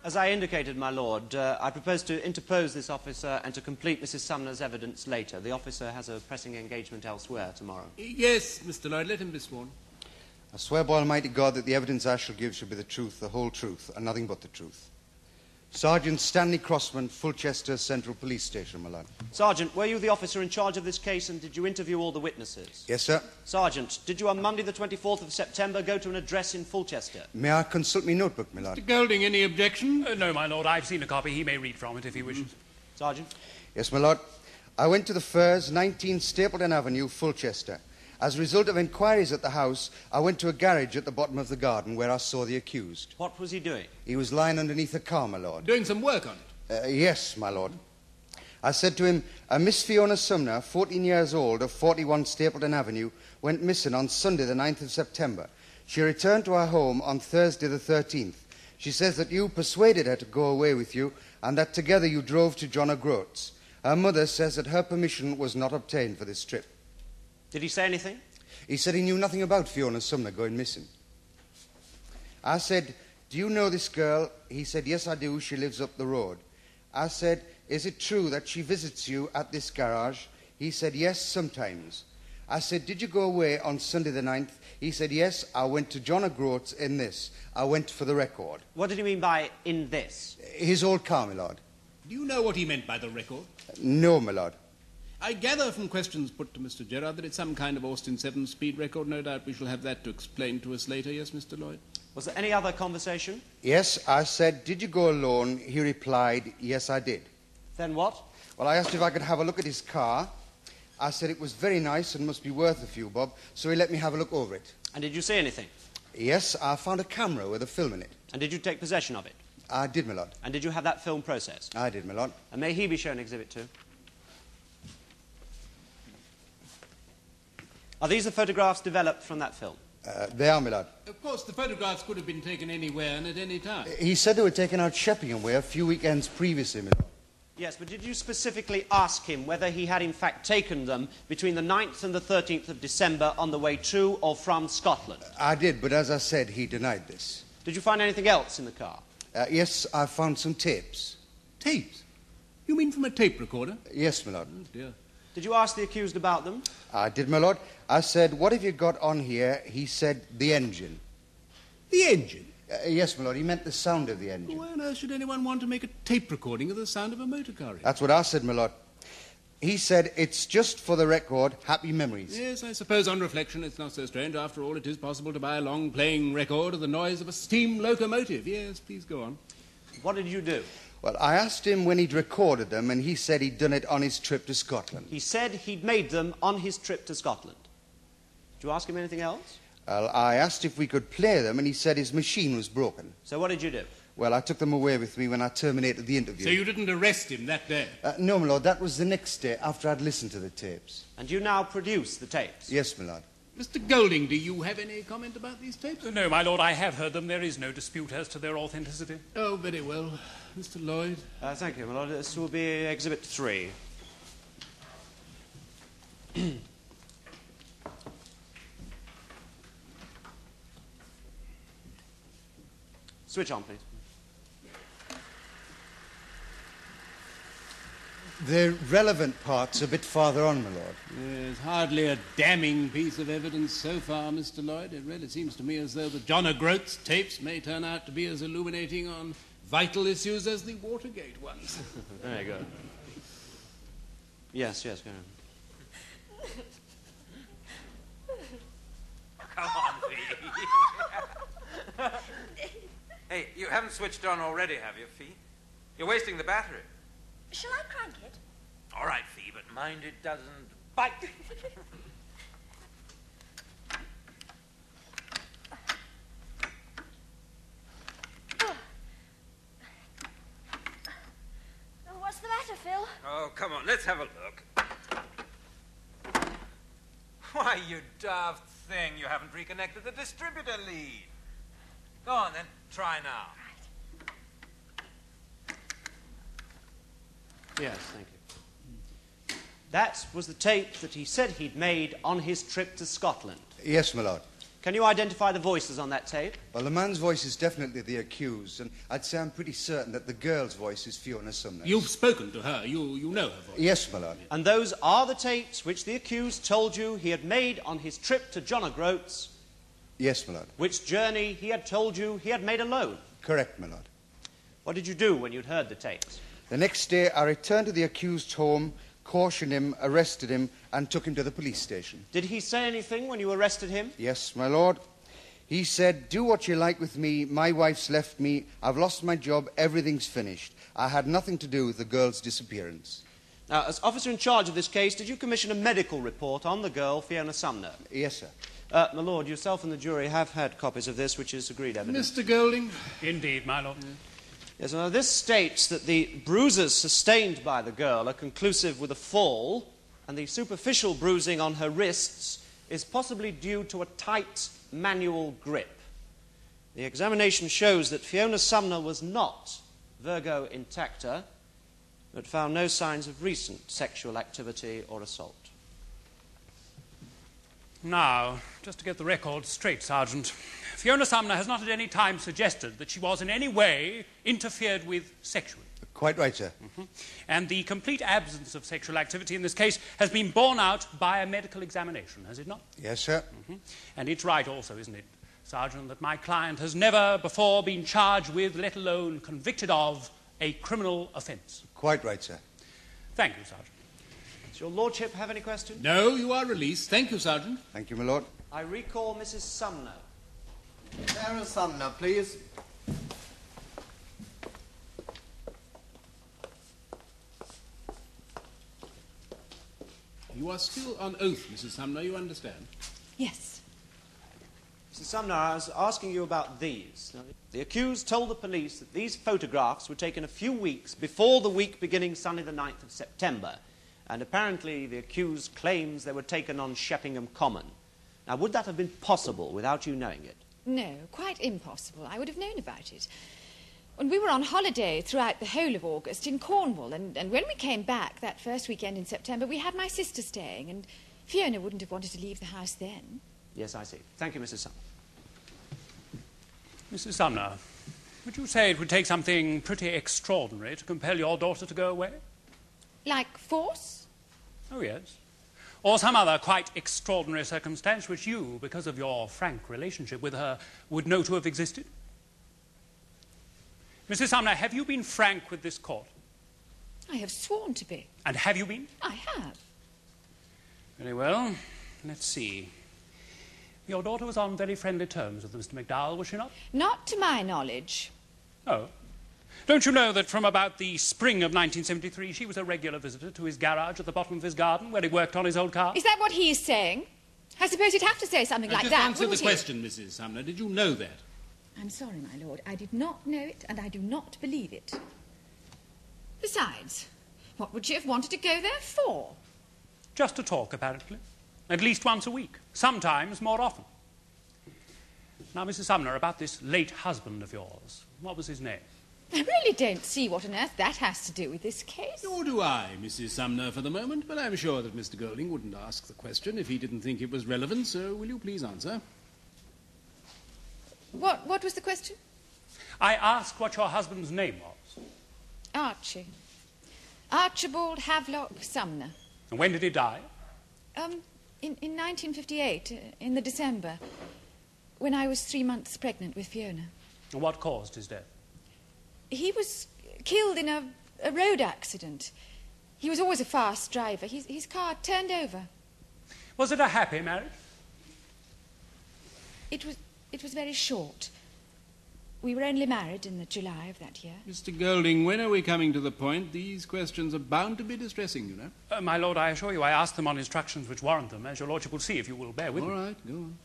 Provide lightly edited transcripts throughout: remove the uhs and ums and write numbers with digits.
As I indicated, my lord, I propose to interpose this officer and to complete Mrs. Sumner's evidence later. The officer has a pressing engagement elsewhere tomorrow. Yes, Mr. Lloyd, let him be sworn. I swear by Almighty God that the evidence I shall give shall be the truth, the whole truth, and nothing but the truth. Sergeant Stanley Crossman, Fulchester Central Police Station, my lord. Sergeant, were you the officer in charge of this case and did you interview all the witnesses? Yes, sir. Sergeant, did you on Monday the 24th of September go to an address in Fulchester? May I consult me notebook, my lord? Mr. Golding, any objection? No, my lord, I've seen a copy. He may read from it if he wishes. Sergeant? Yes, my lord. I went to the Firs, 19 Stapleton Avenue, Fulchester. As a result of inquiries at the house, I went to a garage at the bottom of the garden where I saw the accused. What was he doing? He was lying underneath a car, my lord. Doing some work on it? Yes, my lord. I said to him, Miss Fiona Sumner, 14 years old, of 41 Stapleton Avenue, went missing on Sunday the 9th of September. She returned to her home on Thursday the 13th. She says that you persuaded her to go away with you and that together you drove to John O'Groats. Her mother says that her permission was not obtained for this trip. Did he say anything? He said he knew nothing about Fiona Sumner going missing. I said, do you know this girl? He said, yes, I do. She lives up the road. I said, is it true that she visits you at this garage? He said, yes, sometimes. I said, did you go away on Sunday the 9th? He said, yes, I went to John O'Groats in this. I went for the record. What did he mean by in this? His old car, my lord. Do you know what he meant by the record? No, my lord. I gather from questions put to Mr. Gerard that it's some kind of Austin 7 speed record. No doubt we shall have that to explain to us later. Yes, Mr. Lloyd? Was there any other conversation? Yes, I said, did you go alone? He replied, yes, I did. Then what? Well, I asked if I could have a look at his car. I said it was very nice and must be worth a few bob, so he let me have a look over it. And did you see anything? Yes, I found a camera with a film in it. And did you take possession of it? I did, my lord. And did you have that film processed? I did, my lord. And may he be shown Exhibit 2? Are these the photographs developed from that film? They are, my lord. Of course, the photographs could have been taken anywhere and at any time. He said they were taken out Sheppingham way a few weekends previously, my lord. Yes, but did you specifically ask him whether he had in fact taken them between the 9th and the 13th of December on the way to or from Scotland? I did, but as I said, he denied this. Did you find anything else in the car? Yes, I found some tapes. Tapes? You mean from a tape recorder? Yes, my lord. Oh, dear. Did you ask the accused about them? I did, my lord. I said, what have you got on here? He said, the engine. The engine? Yes, my lord, he meant the sound of the engine. Why on earth should anyone want to make a tape recording of the sound of a motor car? That's what I said, my lord. He said, it's just for the record, happy memories. Yes, I suppose on reflection it's not so strange. After all, it is possible to buy a long playing record of the noise of a steam locomotive. Yes, please go on. What did you do? Well, I asked him when he'd recorded them, and he said he'd done it on his trip to Scotland. He said he'd made them on his trip to Scotland. Did you ask him anything else? Well, I asked if we could play them, and he said his machine was broken. So what did you do? Well, I took them away with me when I terminated the interview. So you didn't arrest him that day? No, my lord, that was the next day after I'd listened to the tapes. And you now produce the tapes? Yes, my lord. Mr. Golding, do you have any comment about these tapes? No, my lord, I have heard them. There is no dispute as to their authenticity. Oh, very well. Mr. Lloyd? Thank you, my lord. This will be Exhibit 3. Switch on, please. The relevant part's a bit farther on, my lord. There's hardly a damning piece of evidence so far, Mr. Lloyd. It really seems to me as though the John O'Groats tapes may turn out to be as illuminating on vital issues as the Watergate ones. Very good. Yes, go on. Come on, Fee. Hey, you haven't switched on already, have you, Fee? You're wasting the battery. Shall I crank it? All right, Fee, but mind it doesn't bite. What's the matter, Phil? Oh, come on, let's have a look. Why, you daft thing, you haven't reconnected the distributor lead. Go on, then. Try now. Yes, thank you. That was the tape that he said he'd made on his trip to Scotland. Yes, my lord. Can you identify the voices on that tape? Well, the man's voice is definitely the accused, and I'd say I'm pretty certain that the girl's voice is Fiona Sumner's. You've spoken to her. You know her voice. Yes, my lord. And those are the tapes which the accused told you he had made on his trip to John O'Groats, Yes, my lord. which journey he had told you he had made alone. Correct, my lord. What did you do when you'd heard the tapes? The next day, I returned to the accused's home, cautioned him, arrested him, and took him to the police station. Did he say anything when you arrested him? Yes, my lord. He said, "Do what you like with me. My wife's left me. I've lost my job. Everything's finished. I had nothing to do with the girl's disappearance." Now, as officer in charge of this case, did you commission a medical report on the girl, Fiona Sumner? Yes, sir. My lord, yourself and the jury have had copies of this, which is agreed evidence. Mr. Golding? Indeed, my lord. Yes, now this states that the bruises sustained by the girl are conclusive with a fall, and the superficial bruising on her wrists is possibly due to a tight manual grip. The examination shows that Fiona Sumner was not Virgo intacta, but found no signs of recent sexual activity or assault. Now, just to get the record straight, Sergeant, Fiona Sumner has not at any time suggested that she was in any way interfered with sexually. Quite right, sir. And the complete absence of sexual activity in this case has been borne out by a medical examination, has it not? Yes, sir. And it's right also, isn't it, Sergeant, that my client has never before been charged with, let alone convicted of, a criminal offence. Quite right, sir. Thank you, Sergeant. Does your lordship have any questions? No, you are released. Thank you, Sergeant. Thank you, my lord. I recall Mrs. Sumner. Sarah Sumner, please. You are still on oath, Mrs. Sumner, you understand? Yes. Mrs. Sumner, I was asking you about these. Now, the accused told the police that these photographs were taken a few weeks before the week beginning Sunday the 9th of September, and apparently the accused claims they were taken on Sheffingham Common. Now, would that have been possible without you knowing it? No, quite impossible. I would have known about it. When we were on holiday throughout the whole of August in Cornwall, and when we came back that first weekend in September, we had my sister staying, and Fiona wouldn't have wanted to leave the house then. Yes, I see. Thank you, Mrs. Sumner. Mrs. Sumner, would you say it would take something pretty extraordinary to compel your daughter to go away? Like force? Oh, yes. Or some other quite extraordinary circumstance which you, because of your frank relationship with her, would know to have existed? Mrs. Sumner, have you been frank with this court? I have sworn to be. And have you been? I have. Very well. Let's see. Your daughter was on very friendly terms with Mr. McDowell, was she not? Not to my knowledge. Oh. Don't you know that from about the spring of 1973 she was a regular visitor to his garage at the bottom of his garden where he worked on his old car? Is that what he's saying? I suppose you'd have to say something like just that, answer the wouldn't you? question, Mrs. Sumner. Did you know that? I'm sorry, my lord. I did not know it, and I do not believe it. Besides, what would she have wanted to go there for? Just to talk, apparently. At least once a week. Sometimes more often. Now, Mrs. Sumner, about this late husband of yours. What was his name? I really don't see what on earth that has to do with this case. Nor do I, Mrs. Sumner, for the moment, but I'm sure that Mr. Golding wouldn't ask the question if he didn't think it was relevant, so will you please answer? What was the question? I asked what your husband's name was. Archie. Archibald Havelock Sumner. And when did he die? In 1958, in the December, when I was 3 months pregnant with Fiona. And what caused his death? He was killed in a road accident. He was always a fast driver. His car turned over. Was it a happy marriage? It was very short. We were only married in the July of that year. Mr. Golding, when are we coming to the point? These questions are bound to be distressing, you know. My lord, I assure you I asked them on instructions which warrant them, as your lordship will see if you will bear with me. All right, go on.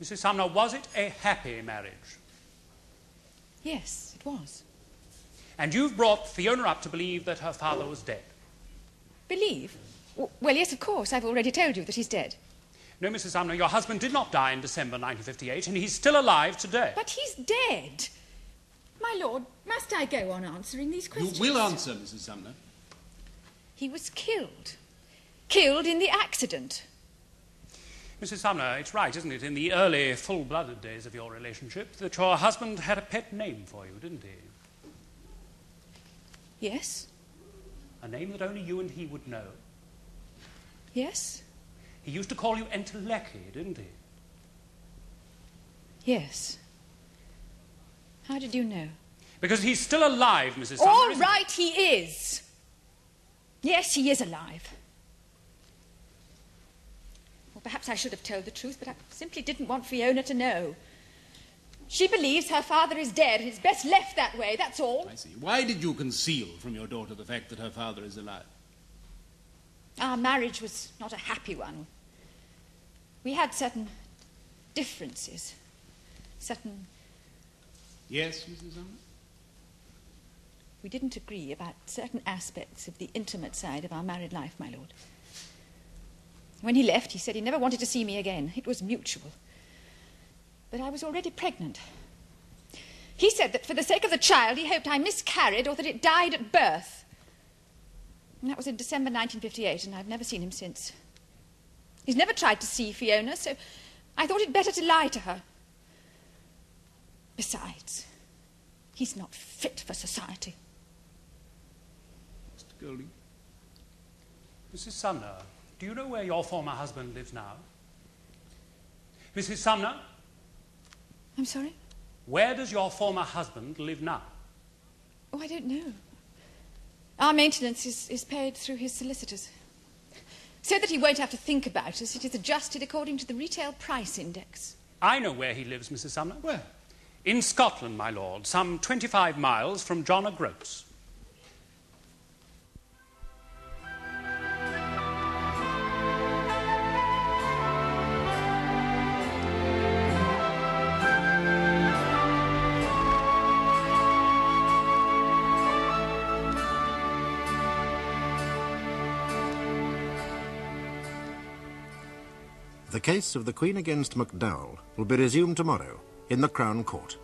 Mrs. Sumner, was it a happy marriage? Yes, it was. And you've brought Fiona up to believe that her father was dead? Believe? Well, yes, of course. I've already told you that he's dead. No, Mrs. Sumner, your husband did not die in December 1958, and he's still alive today. But he's dead. My lord, must I go on answering these questions? You will answer, Mrs. Sumner. He was killed. Killed in the accident. Mrs. Sumner, it's right, isn't it, in the early, full-blooded days of your relationship, that your husband had a pet name for you, didn't he? Yes. A name that only you and he would know. Yes. He used to call you Entelechy, didn't he? Yes. How did you know? Because he's still alive, Mrs. Sumner. All right, he is. Yes, he is alive. Well, perhaps I should have told the truth, but I simply didn't want Fiona to know. She believes her father is dead, and it's best left that way, that's all. I see. Why did you conceal from your daughter the fact that her father is alive? Our marriage was not a happy one. We had certain differences. Certain... Yes, Mrs. Sumner? We didn't agree about certain aspects of the intimate side of our married life, my lord. When he left, he said he never wanted to see me again. It was mutual. But I was already pregnant. He said that for the sake of the child, he hoped I miscarried or that it died at birth. And that was in December 1958, and I've never seen him since. He's never tried to see Fiona, so I thought it better to lie to her. Besides, he's not fit for society. Mr. Golding? Mrs. Sumner, do you know where your former husband lives now? Mrs. Sumner? I'm sorry? Where does your former husband live now? Oh, I don't know. Our maintenance is paid through his solicitors. So that he won't have to think about us, it is adjusted according to the retail price index. I know where he lives, Mrs. Sumner. Where? In Scotland, my lord, some 25 miles from John O'Groats. The case of the Queen against MacDowell will be resumed tomorrow in the Crown Court.